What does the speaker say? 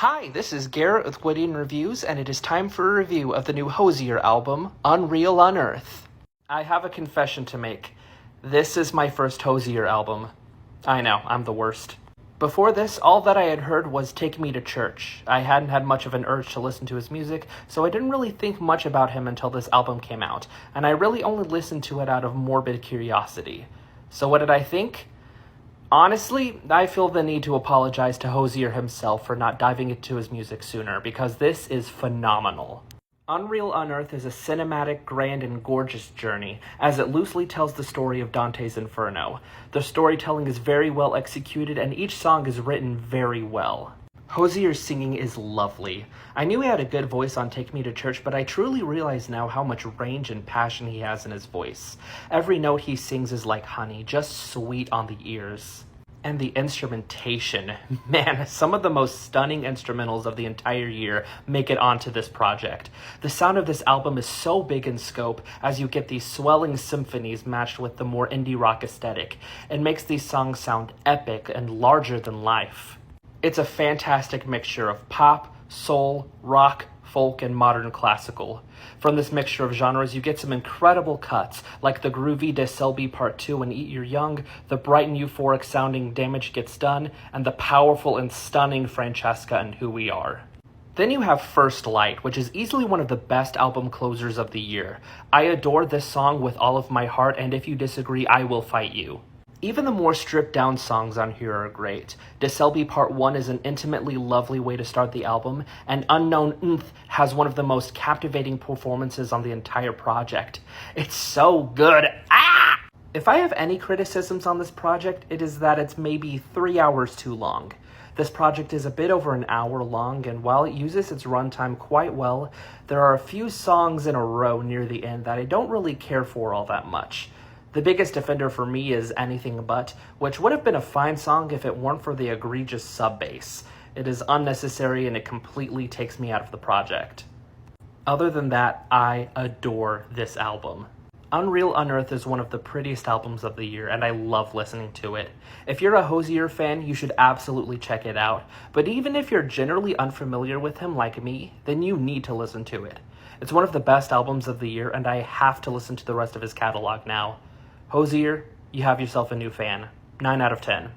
Hi, this is Garrett with Whittian Reviews, and it is time for a review of the new Hozier album, Unearthed. I have a confession to make. This is my first Hozier album. I know, I'm the worst. Before this, all that I had heard was Take Me to Church. I hadn't had much of an urge to listen to his music, so I didn't really think much about him until this album came out, and I really only listened to it out of morbid curiosity. So what did I think? Honestly, I feel the need to apologize to Hozier himself for not diving into his music sooner, because this is phenomenal. Unearthed is a cinematic, grand, and gorgeous journey, as it loosely tells the story of Dante's Inferno. The storytelling is very well executed, and each song is written very well. Hozier's singing is lovely. I knew he had a good voice on Take Me to Church, but I truly realize now how much range and passion he has in his voice. Every note he sings is like honey, just sweet on the ears. And the instrumentation. Man, some of the most stunning instrumentals of the entire year make it onto this project. The sound of this album is so big in scope, as you get these swelling symphonies matched with the more indie rock aesthetic. It makes these songs sound epic and larger than life. It's a fantastic mixture of pop, soul, rock, folk, and modern classical. From this mixture of genres, you get some incredible cuts, like the groovy De Selby Part 2 and Eat Your Young, the bright and euphoric sounding Damage Gets Done, and the powerful and stunning Francesca and Who We Are. Then you have First Light, which is easily one of the best album closers of the year. I adore this song with all of my heart, and if you disagree, I will fight you. Even the more stripped-down songs on here are great. De Selby Part 1 is an intimately lovely way to start the album, and Unearthed has one of the most captivating performances on the entire project. It's so good! Ah! If I have any criticisms on this project, it is that it's maybe 3 hours too long. This project is a bit over an hour long, and while it uses its runtime quite well, there are a few songs in a row near the end that I don't really care for all that much. The biggest offender for me is Anything But, which would have been a fine song if it weren't for the egregious sub-bass. It is unnecessary and it completely takes me out of the project. Other than that, I adore this album. Unearthed is one of the prettiest albums of the year, and I love listening to it. If you're a Hozier fan, you should absolutely check it out, but even if you're generally unfamiliar with him like me, then you need to listen to it. It's one of the best albums of the year, and I have to listen to the rest of his catalog now. Hozier, you have yourself a new fan. 9 out of 10.